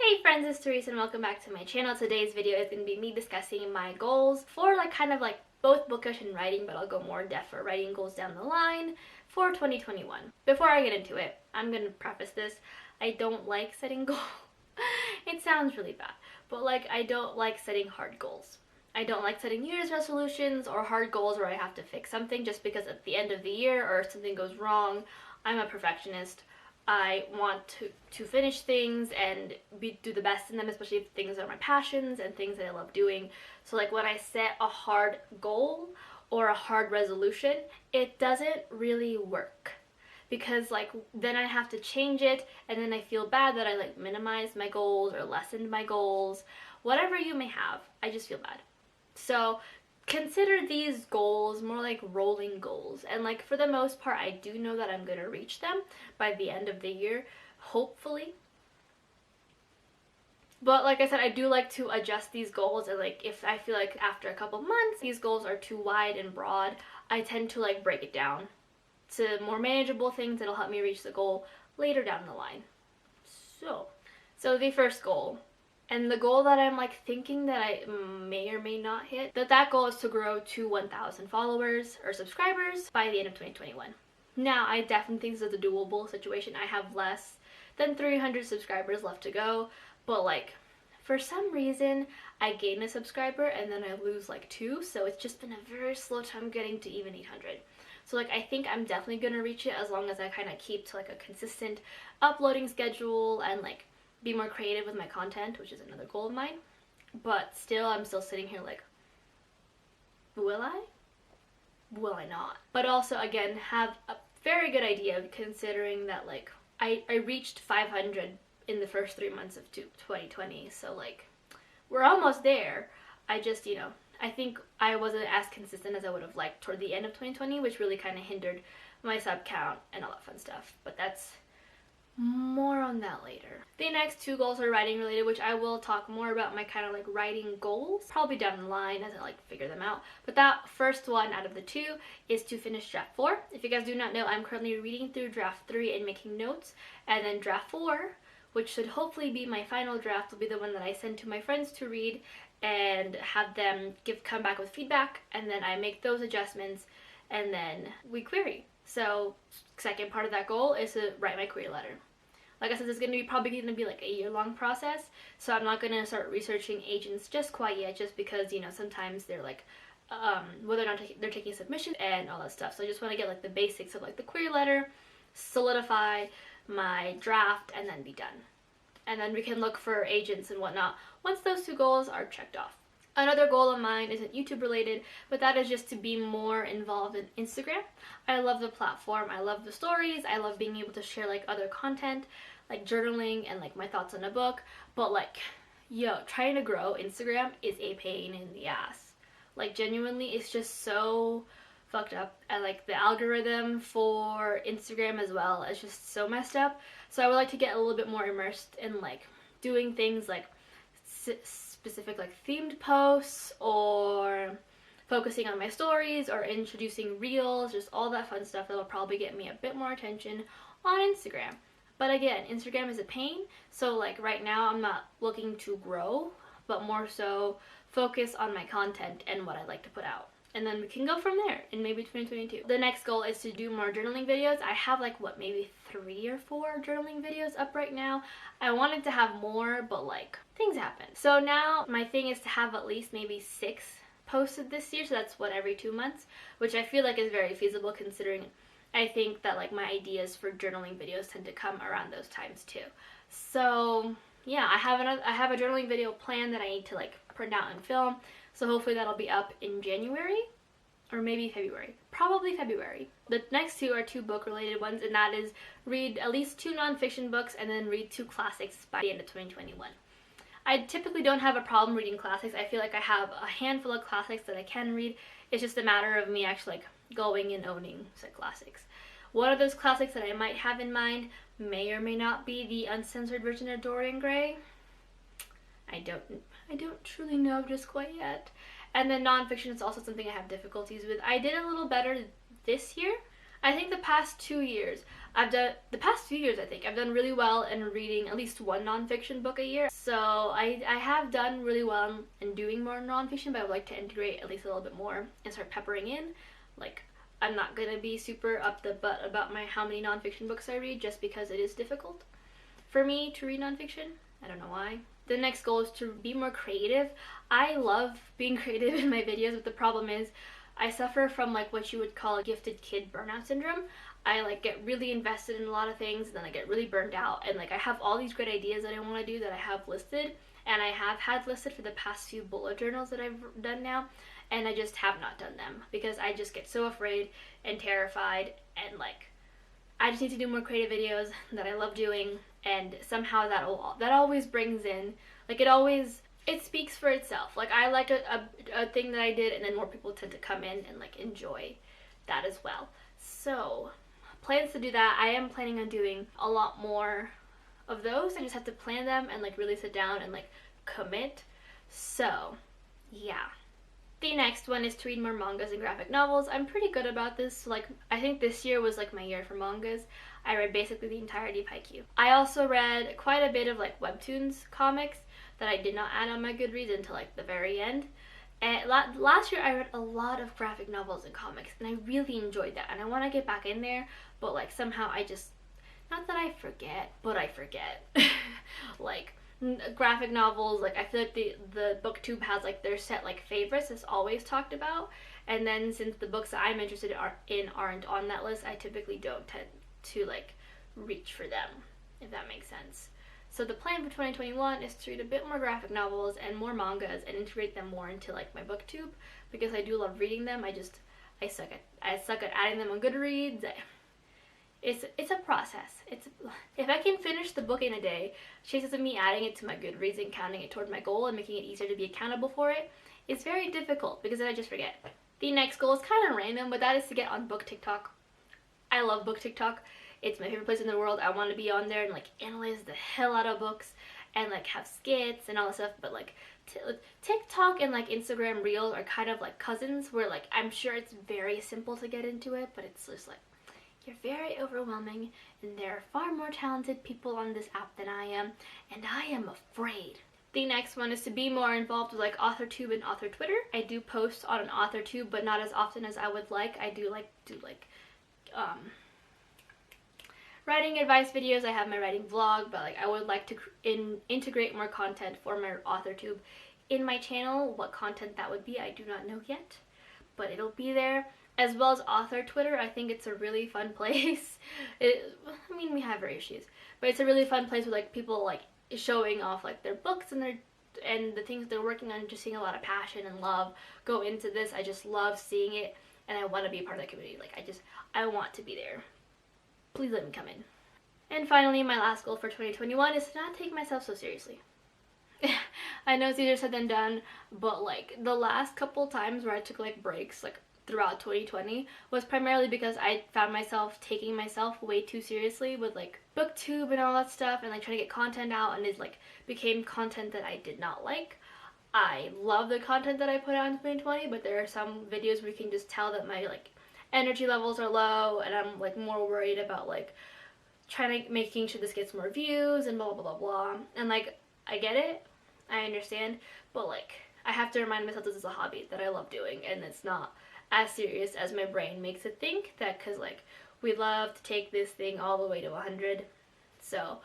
Hey friends, it's Teresa and welcome back to my channel. Today's video is going to be me discussing my goals for kind of both bookish and writing, but I'll go more in depth for writing goals down the line for 2021. Before I get into it, I'm going to preface this. I don't like setting goals. It sounds really bad, but I don't like setting hard goals. I don't like setting New Year's resolutions or hard goals where I have to fix something just because at the end of the year or something goes wrong. I'm a perfectionist. I want to finish things and do the best in them, especially if things are my passions and things that I love doing. So when I set a hard goal or a hard resolution, it doesn't really work. Because then I have to change it and then I feel bad that I minimized my goals or lessened my goals. Whatever you may have, I just feel bad. So consider these goals more like rolling goals, and for the most part I do know that I'm going to reach them by the end of the year, hopefully. But like I said, I do like to adjust these goals, and if I feel like after a couple months these goals are too wide and broad, I tend to break it down to more manageable things that'll help me reach the goal later down the line. So the first goal, and the goal that I'm thinking that I may or may not hit, that goal is to grow to 1,000 followers or subscribers by the end of 2021. Now, I definitely think this is a doable situation. I have less than 300 subscribers left to go, but for some reason, I gain a subscriber and then I lose 2, so it's just been a very slow time getting to even 800. So I think I'm definitely gonna reach it as long as I kind of keep to a consistent uploading schedule and be more creative with my content, which is another goal of mine. But still, I'm still sitting here will I? Will I not? But also, again, have a very good idea considering that I reached 500 in the first 3 months of 2020, so we're almost there. I just, I think I wasn't as consistent as I would have liked toward the end of 2020, which really kind of hindered my sub count and all that fun stuff. But that's more on that later. The next two goals are writing related, which I will talk more about my kind of writing goals probably down the line as I figure them out. But that first one out of the two is to finish draft 4. If you guys do not know, I'm currently reading through draft 3 and making notes, and then draft 4, which should hopefully be my final draft, will be the one that I send to my friends to read and have them come back with feedback, and then I make those adjustments and then we query. So second part of that goal is to write my query letter. Like I said, it's probably going to be a year-long process, so I'm not going to start researching agents just quite yet, just because, sometimes they're whether or not they're taking submissions and all that stuff. So I just want to get the basics of the query letter, solidify my draft, and then be done. And then we can look for agents and whatnot once those two goals are checked off. Another goal of mine isn't YouTube related, but that is just to be more involved in Instagram. I love the platform, I love the stories, I love being able to share other content, journaling and my thoughts on a book, but trying to grow Instagram is a pain in the ass. Genuinely, it's just so fucked up, and the algorithm for Instagram as well is just so messed up. So I would like to get a little bit more immersed in doing things specific themed posts, or focusing on my stories, or introducing reels, just all that fun stuff that'll probably get me a bit more attention on Instagram. But again, Instagram is a pain, so right now I'm not looking to grow, but more so focus on my content and what I like to put out. And then we can go from there in maybe 2022. The next goal is to do more journaling videos. I have maybe 3 or 4 journaling videos up right now. I wanted to have more, but things happen. So now my thing is to have at least maybe 6 posted this year, so that's every 2 months, which I feel is very feasible, considering I think that my ideas for journaling videos tend to come around those times too. So yeah, I have a journaling video plan that I need to print out and film. So hopefully that'll be up in January or maybe February. Probably February. The next two are 2 book-related ones, and that is read at least 2 nonfiction books and then read 2 classics by the end of 2021. I typically don't have a problem reading classics. I feel I have a handful of classics that I can read. It's just a matter of me actually going and owning said classics. One of those classics that I might have in mind may or may not be the uncensored version of Dorian Gray. I don't truly know just quite yet. And then nonfiction is also something I have difficulties with. I did a little better this year. I think the past 2 years I've done, the past few years I think, I've done really well in reading at least one nonfiction book a year. So I have done really well in doing more nonfiction, but I would like to integrate at least a little bit more and start peppering in. Like, I'm not going to be super up the butt about how many nonfiction books I read, just because it is difficult for me to read nonfiction. I don't know why. The next goal is to be more creative. I love being creative in my videos, but the problem is I suffer from like what you would call a gifted kid burnout syndrome. I like get really invested in a lot of things, and then I get really burned out, and like I have all these great ideas that I want to do that I have listed, and I have had listed for the past few bullet journals that I've done now, and I just have not done them because I just get so afraid and terrified, and like I just need to do more creative videos that I love doing, and somehow that always brings in, like it speaks for itself. Like I like a thing that I did, and then more people tend to come in and like enjoy that as well. So plans to do that. I am planning on doing a lot more of those. I just have to plan them and like really sit down and like commit. So yeah. The next one is to read more mangas and graphic novels. I'm pretty good about this. Like, I think this year was like my year for mangas. I read basically the entirety of Haikyuu. I also read quite a bit of like webtoons comics that I did not add on my Goodreads until like the very end. And last year I read a lot of graphic novels and comics, and I really enjoyed that, and I want to get back in there, but like somehow I just, not that I forget, but I forget. Like graphic novels, like I feel like the booktube has like their set like favorites it's always talked about, and then since the books that I'm interested in aren't on that list, I typically don't tend to like reach for them, if that makes sense. So the plan for 2021 is to read a bit more graphic novels and more mangas and integrate them more into like my booktube, because I do love reading them. I suck at adding them on Goodreads. It's a process. If I can finish the book in a day, chances of me adding it to my Goodreads and counting it toward my goal and making it easier to be accountable for it is very difficult, because then I just forget. The next goal is kind of random, but that is to get on book TikTok. I love book TikTok. It's my favorite place in the world. I want to be on there and like analyze the hell out of books and like have skits and all that stuff. But like TikTok and like Instagram Reels are kind of like cousins, where like I'm sure it's very simple to get into it, but it's just like you're very overwhelming, and there are far more talented people on this app than I am, and I am afraid. The next one is to be more involved with like AuthorTube and Author Twitter. I do post on an AuthorTube, but not as often as I would like. I do like writing advice videos. I have my writing vlog, but like I would like to integrate more content for my AuthorTube in my channel. What content that would be, I do not know yet, but it'll be there. As well as Author Twitter. I think it's a really fun place. I mean, we have our issues, but it's a really fun place with like people like showing off like their books and the things they're working on, just seeing a lot of passion and love go into this. I just love seeing it, and I want to be a part of that community. Like I want to be there. Please let me come in. And finally, my last goal for 2021 is to not take myself so seriously. I know it's easier said than done, but like the last couple times where I took like breaks like throughout 2020 was primarily because I found myself taking myself way too seriously with like booktube and all that stuff, and like trying to get content out, and it like became content that I did not like. I love the content that I put out in 2020, but there are some videos where you can just tell that my like energy levels are low, and I'm like more worried about like making sure this gets more views and blah blah blah blah. And like I get it, I understand, but like I have to remind myself this is a hobby that I love doing, and it's not as serious as my brain makes it think, that because like we love to take this thing all the way to 100. So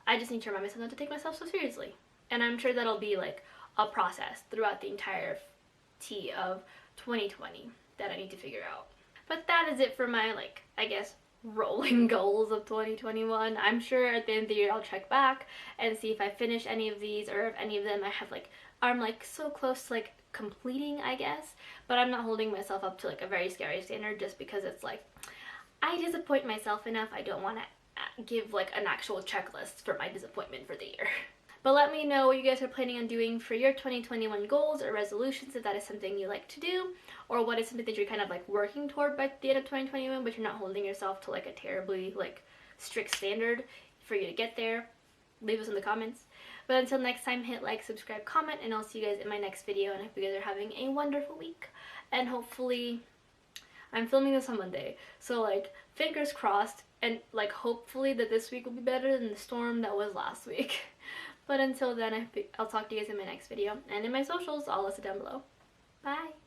I just need to remind myself not to take myself so seriously, and I'm sure that'll be like a process throughout the entirety of 2020 that I need to figure out. But that is it for my like, I guess, rolling goals of 2021. I'm sure at the end of the year I'll check back and see if I finish any of these, or if any of them I'm like so close to like completing, I guess. But I'm not holding myself up to like a very scary standard, just because it's like I disappoint myself enough. I don't want to give like an actual checklist for my disappointment for the year. But let me know what you guys are planning on doing for your 2021 goals or resolutions, if that is something you like to do, or what is something that you're kind of like working toward by the end of 2021, but you're not holding yourself to like a terribly like strict standard for you to get there. Leave us in the comments. But until next time, hit like, subscribe, comment, and I'll see you guys in my next video. And I hope you guys are having a wonderful week. And hopefully, I'm filming this on Monday, so like fingers crossed, and like hopefully that this week will be better than the storm that was last week. But until then, I'll talk to you guys in my next video, and in my socials, I'll list it down below. Bye!